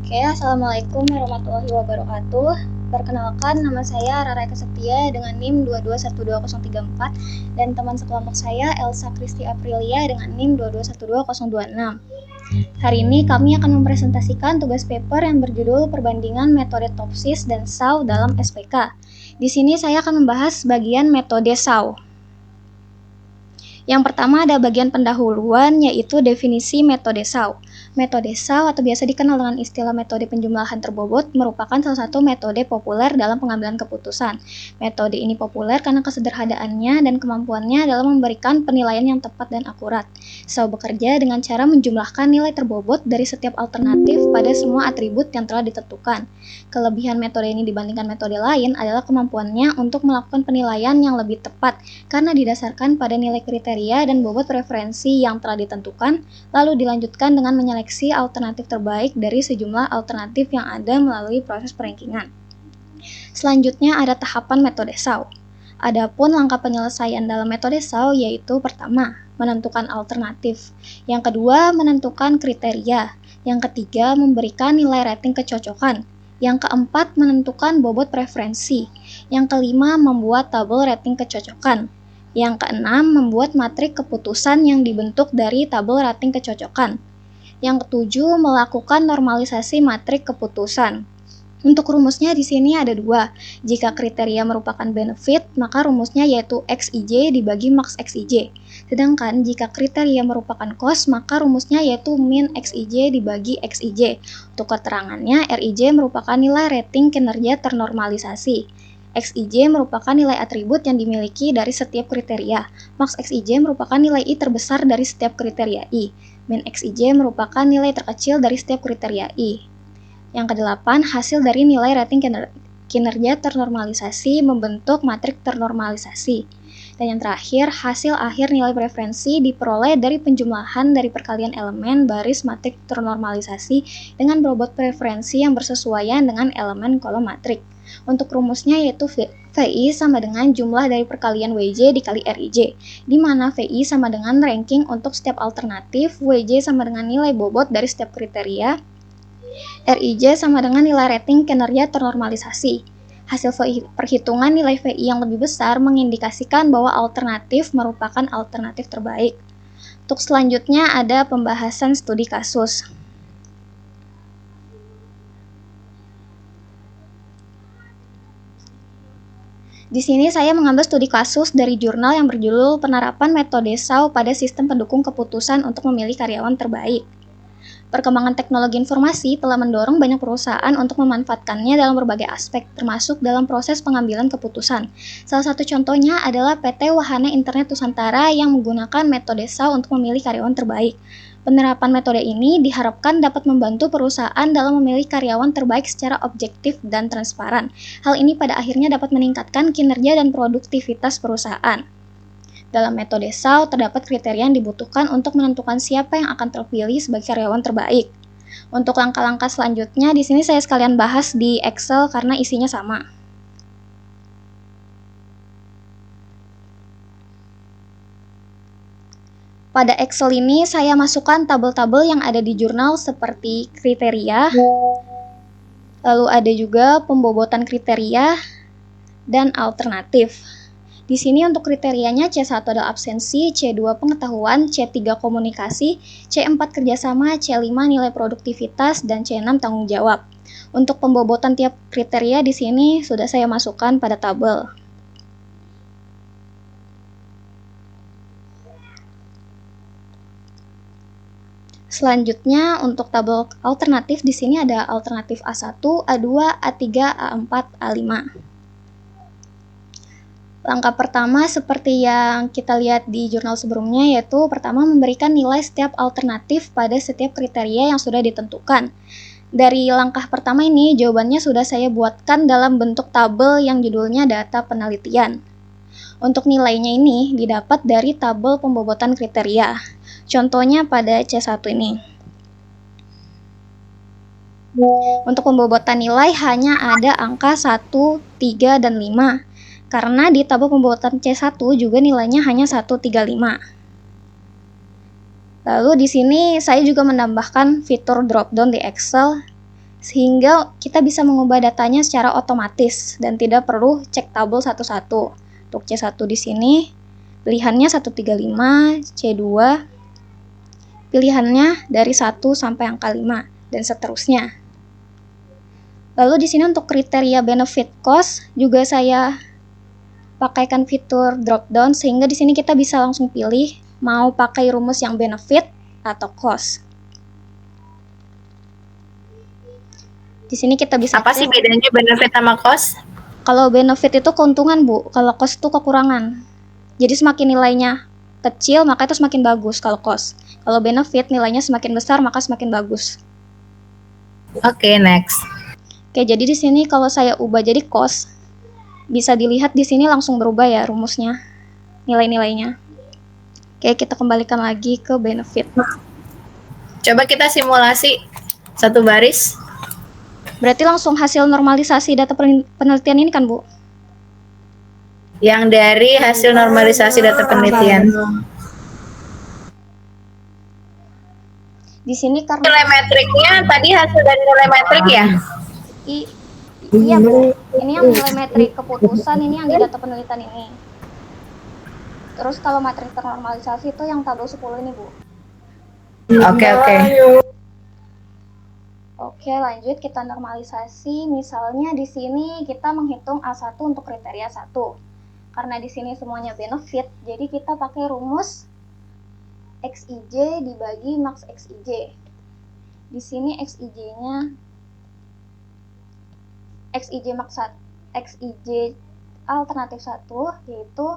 Oke, Assalamualaikum warahmatullahi wabarakatuh. Perkenalkan, nama saya Rara Eka Septia dengan NIM 2212034 dan teman sekelompok saya Elsa Kristi Aprilia dengan NIM 2212026. Hari ini kami akan mempresentasikan tugas paper yang berjudul Perbandingan Metode Topsis dan SAW dalam SPK. Di sini saya akan membahas bagian metode SAW. Yang pertama ada bagian pendahuluan, yaitu definisi metode SAW. Metode SAW atau biasa dikenal dengan istilah metode penjumlahan terbobot merupakan salah satu metode populer dalam pengambilan keputusan. Metode ini populer karena kesederhanaannya dan kemampuannya dalam memberikan penilaian yang tepat dan akurat. SAW bekerja dengan cara menjumlahkan nilai terbobot dari setiap alternatif pada semua atribut yang telah ditentukan. Kelebihan metode ini dibandingkan metode lain adalah kemampuannya untuk melakukan penilaian yang lebih tepat karena didasarkan pada nilai kriteria dan bobot preferensi yang telah ditentukan, lalu dilanjutkan dengan menyeleksi alternatif terbaik dari sejumlah alternatif yang ada melalui proses perankingan. Selanjutnya ada tahapan metode SAW. Adapun langkah penyelesaian dalam metode SAW yaitu pertama, menentukan alternatif. Yang kedua, menentukan kriteria. Yang ketiga, memberikan nilai rating kecocokan. Yang keempat, menentukan bobot preferensi. Yang kelima, membuat tabel rating kecocokan. Yang keenam, membuat matrik keputusan yang dibentuk dari tabel rating kecocokan. Yang ketujuh, melakukan normalisasi matrik keputusan. Untuk rumusnya di sini ada dua. Jika kriteria merupakan benefit, maka rumusnya yaitu XIJ dibagi max XIJ. Sedangkan jika kriteria merupakan cost, maka rumusnya yaitu min XIJ dibagi XIJ. Untuk keterangannya, RIJ merupakan nilai rating kinerja ternormalisasi. XIJ merupakan nilai atribut yang dimiliki dari setiap kriteria. Max XIJ merupakan nilai I terbesar dari setiap kriteria I. Min XIJ merupakan nilai terkecil dari setiap kriteria I. Yang kedelapan, hasil dari nilai rating kinerja ternormalisasi membentuk matrik ternormalisasi. Dan yang terakhir, hasil akhir nilai preferensi diperoleh dari penjumlahan dari perkalian elemen baris matrik ternormalisasi dengan bobot preferensi yang bersesuaian dengan elemen kolom matrik. Untuk rumusnya yaitu VI sama dengan jumlah dari perkalian WJ dikali RIJ, di mana VI sama dengan ranking untuk setiap alternatif, WJ sama dengan nilai bobot dari setiap kriteria, RIJ sama dengan nilai rating kinerja ternormalisasi. Hasil perhitungan nilai VI yang lebih besar mengindikasikan bahwa alternatif merupakan alternatif terbaik. Untuk selanjutnya ada pembahasan studi kasus. Di sini saya mengambil studi kasus dari jurnal yang berjudul Penerapan Metode SAW pada Sistem Pendukung Keputusan untuk Memilih Karyawan Terbaik. Perkembangan teknologi informasi telah mendorong banyak perusahaan untuk memanfaatkannya dalam berbagai aspek, termasuk dalam proses pengambilan keputusan. Salah satu contohnya adalah PT Wahana Internet Nusantara yang menggunakan metode SAW untuk memilih karyawan terbaik. Penerapan metode ini diharapkan dapat membantu perusahaan dalam memilih karyawan terbaik secara objektif dan transparan. Hal ini pada akhirnya dapat meningkatkan kinerja dan produktivitas perusahaan. Dalam metode SAW terdapat kriteria yang dibutuhkan untuk menentukan siapa yang akan terpilih sebagai karyawan terbaik. Untuk langkah-langkah selanjutnya di sini saya sekalian bahas di Excel karena isinya sama. Pada Excel ini saya masukkan tabel-tabel yang ada di jurnal seperti kriteria, lalu ada juga pembobotan kriteria dan alternatif. Di sini untuk kriterianya C1 adalah absensi, C2 pengetahuan, C3 komunikasi, C4 kerjasama, C5 nilai produktivitas, dan C6 tanggung jawab. Untuk pembobotan tiap kriteria di sini sudah saya masukkan pada tabel. Selanjutnya untuk tabel alternatif di sini ada alternatif A1, A2, A3, A4, A5. Langkah pertama seperti yang kita lihat di jurnal sebelumnya yaitu pertama memberikan nilai setiap alternatif pada setiap kriteria yang sudah ditentukan. Dari langkah pertama ini jawabannya sudah saya buatkan dalam bentuk tabel yang judulnya data penelitian. Untuk nilainya ini didapat dari tabel pembobotan kriteria. Contohnya pada C1 ini. Untuk pembobotan nilai hanya ada angka 1, 3, dan 5. Karena di tabel pembobotan C1 juga nilainya hanya 1, 3, 5. Lalu di sini saya juga menambahkan fitur drop down di Excel sehingga kita bisa mengubah datanya secara otomatis dan tidak perlu cek tabel satu-satu. Untuk C1 di sini pilihannya 135, C2 pilihannya dari 1 sampai angka 5 dan seterusnya. Lalu di sini untuk kriteria benefit cost juga saya pakaikan fitur drop down sehingga di sini kita bisa langsung pilih mau pakai rumus yang benefit atau cost. Di sini kita bisa Apa sih bedanya benefit sama cost? Kalau benefit itu keuntungan, Bu. Kalau cost itu kekurangan. Jadi semakin nilainya kecil, maka itu semakin bagus kalau cost. Kalau benefit nilainya semakin besar, maka semakin bagus. Oke, next. Oke, jadi di sini kalau saya ubah jadi cost, bisa dilihat di sini langsung berubah ya rumusnya, nilai-nilainya. Oke, kita kembalikan lagi ke benefit. Coba kita simulasi satu baris. Berarti langsung hasil normalisasi data penelitian ini kan, Bu? Yang dari hasil normalisasi data penelitian. Di sini karena nilai metriknya tadi hasil dari nilai metrik ya? Iya, Bu. Ini yang nilai metrik keputusan, ini yang di data penelitian ini. Terus kalau metrik ternormalisasi itu yang tabel 10 ini, Bu. Oke. Oke, lanjut kita normalisasi. Misalnya di sini kita menghitung A1 untuk kriteria 1. Karena di sini semuanya benefit, jadi kita pakai rumus XIJ dibagi max XIJ. Di sini XIJ-nya XIJ max 1, XIJ alternatif 1 yaitu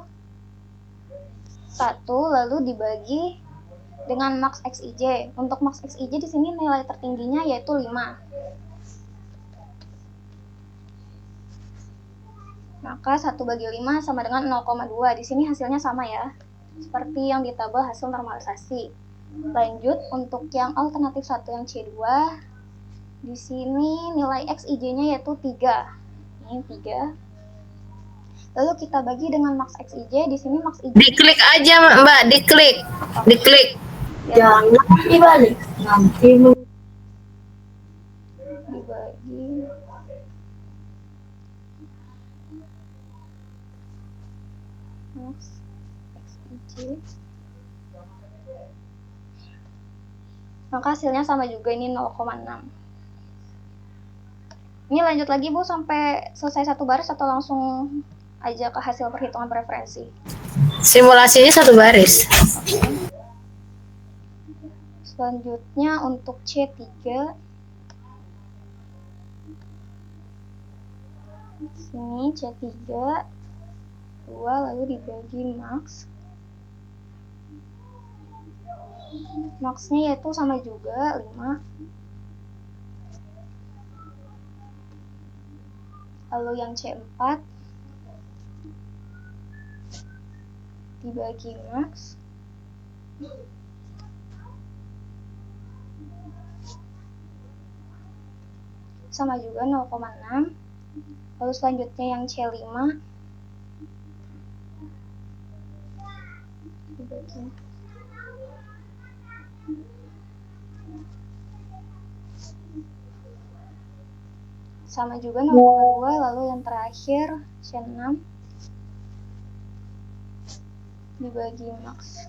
1 lalu dibagi dengan max XIJ. Untuk max XIJ di sini nilai tertingginya yaitu 5. Maka 1 bagi 5 sama dengan 0,2. Di sini hasilnya sama ya. Seperti yang di tabel hasil normalisasi. Lanjut untuk yang alternatif 1 yang C2. Di sini nilai XIJ-nya yaitu 3. Ini 3. Lalu kita bagi dengan max XIJ. Di sini max XIJ diklik aja, Mbak, diklik. Diklik. jangan dibalik, nanti dibagi max XIJ, maka hasilnya sama juga, ini 0,6. Ini lanjut lagi, Bu, sampai selesai satu baris atau langsung aja ke hasil perhitungan preferensi? Simulasinya satu baris. Oke. Selanjutnya untuk C3, sini C3 2 lalu dibagi max. Maxnya yaitu sama juga 5. Lalu yang C4 dibagi max sama juga 0,6. Lalu selanjutnya yang C5 dibagi sama juga 0,2. Lalu yang terakhir C6 dibagi max.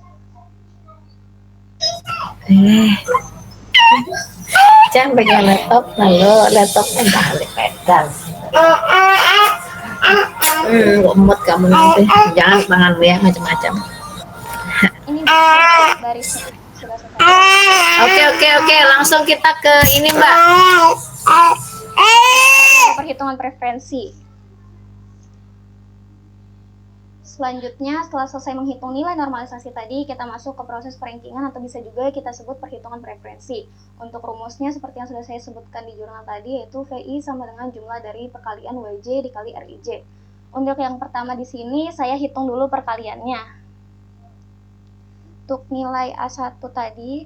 Jangan pegang laptop, lalu laptopnya balik pegang. Gemut kamu nanti. Jangan tangan ya macam-macam. Ini barisnya sudah Oke, selesai. langsung kita ke ini, Mbak. Perhitungan preferensi. Selanjutnya, setelah selesai menghitung nilai normalisasi tadi, kita masuk ke proses perankingan atau bisa juga kita sebut perhitungan preferensi. Untuk rumusnya seperti yang sudah saya sebutkan di jurnal tadi, yaitu VI sama dengan jumlah dari perkalian WJ dikali RIJ. Untuk yang pertama di sini, saya hitung dulu perkaliannya. Untuk nilai A1 tadi,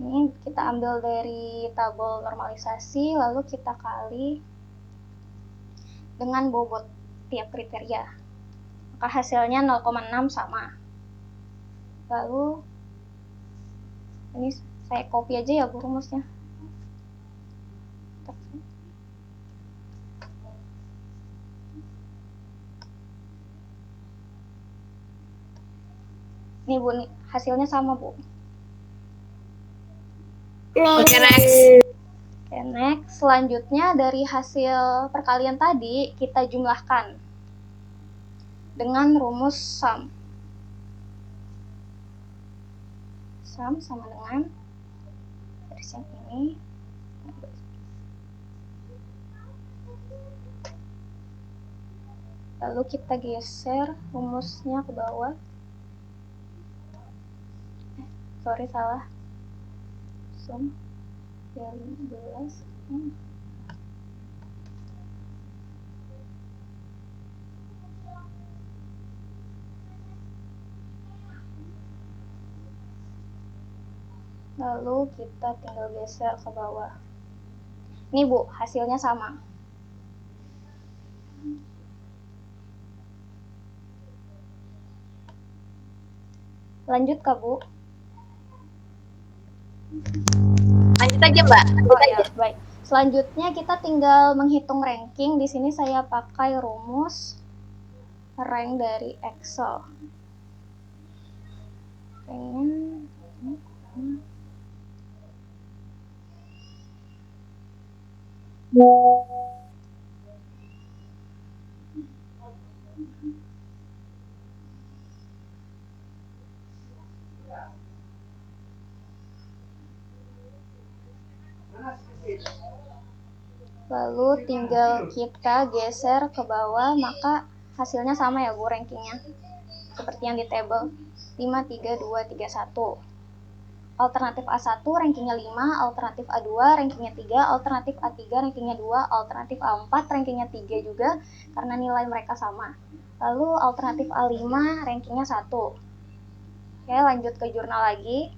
ini kita ambil dari tabel normalisasi, lalu kita kali dengan bobot tiap kriteria. Maka hasilnya 0,6 sama. Lalu Ini saya copy aja ya Bu rumusnya. Nih Bu, nih hasilnya sama Bu. Oke, next. Oke, next. Selanjutnya dari hasil perkalian tadi kita jumlahkan dengan rumus sum. Sum sama dengan garis yang ini. Lalu kita geser rumusnya ke bawah. Sorry, salah. Sum 15. Lalu kita tinggal geser ke bawah. Nih Bu, hasilnya sama. Lanjut Kak Bu. Lanjut aja Mbak. Oh ya, baik. Selanjutnya kita tinggal menghitung ranking. Di sini saya pakai rumus rank dari Excel. Lalu tinggal kita geser ke bawah, maka hasilnya sama ya Bu rankingnya. Seperti yang di tabel 5, 3, 2, 3, 1. Alternatif A1 rankingnya 5, alternatif A2 rankingnya 3, alternatif A3 rankingnya 2, alternatif A4 rankingnya 3 juga karena nilai mereka sama. Lalu alternatif A5 rankingnya 1. Oke, lanjut ke jurnal lagi.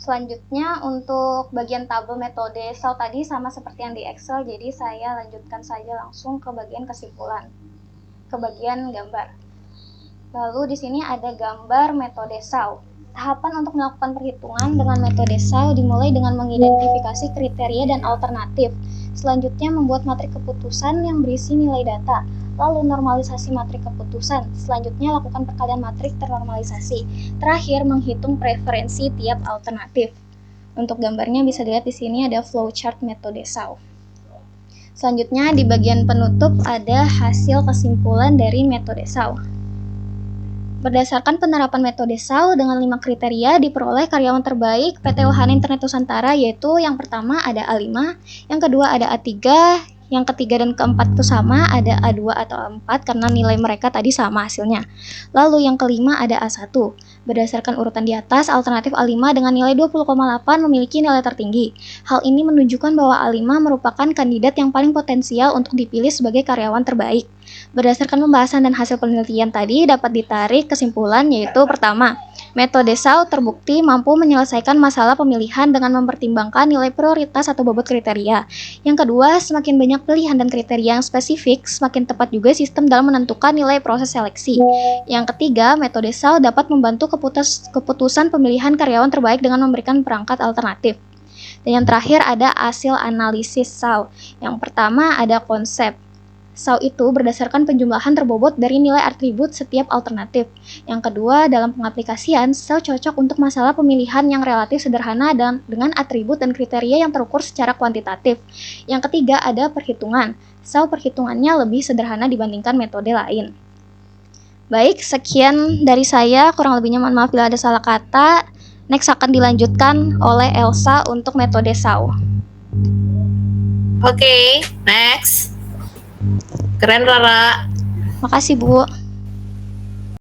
Selanjutnya untuk bagian tabel metode Excel tadi sama seperti yang di Excel, jadi saya lanjutkan saja langsung ke bagian kesimpulan, ke bagian gambar. Lalu di sini ada gambar metode SAW. Tahapan untuk melakukan perhitungan dengan metode SAW dimulai dengan mengidentifikasi kriteria dan alternatif. Selanjutnya membuat matrik keputusan yang berisi nilai data. Lalu normalisasi matrik keputusan. Selanjutnya lakukan perkalian matrik ternormalisasi. Terakhir menghitung preferensi tiap alternatif. Untuk gambarnya bisa dilihat di sini ada flowchart metode SAW. Selanjutnya di bagian penutup ada hasil kesimpulan dari metode SAW. Berdasarkan penerapan metode SAW dengan 5 kriteria diperoleh karyawan terbaik PT Wahana Internet Nusantara, yaitu yang pertama ada A5, yang kedua ada A3, yang ketiga dan keempat itu sama, ada A2 atau A4 karena nilai mereka tadi sama hasilnya. Lalu yang kelima ada A1. Berdasarkan urutan di atas, alternatif A5 dengan nilai 20,8 memiliki nilai tertinggi. Hal ini menunjukkan bahwa A5 merupakan kandidat yang paling potensial untuk dipilih sebagai karyawan terbaik. Berdasarkan pembahasan dan hasil penelitian tadi dapat ditarik kesimpulan yaitu pertama, metode SAW terbukti mampu menyelesaikan masalah pemilihan dengan mempertimbangkan nilai prioritas atau bobot kriteria. Yang kedua, semakin banyak pilihan dan kriteria yang spesifik, semakin tepat juga sistem dalam menentukan nilai proses seleksi. Yang ketiga, metode SAW dapat membantu keputusan pemilihan karyawan terbaik dengan memberikan perangkat alternatif. Dan yang terakhir ada hasil analisis SAW. Yang pertama ada konsep. SAW itu berdasarkan penjumlahan terbobot dari nilai atribut setiap alternatif. Yang kedua, dalam pengaplikasian, SAW cocok untuk masalah pemilihan yang relatif sederhana dan dengan atribut dan kriteria yang terukur secara kuantitatif. Yang ketiga, ada perhitungan. SAW perhitungannya lebih sederhana dibandingkan metode lain. Baik, sekian dari saya. Kurang lebihnya mohon maaf bila ada salah kata. Next akan dilanjutkan oleh Elsa untuk metode SAW. Oke, next. Keren Rara. Makasih Bu.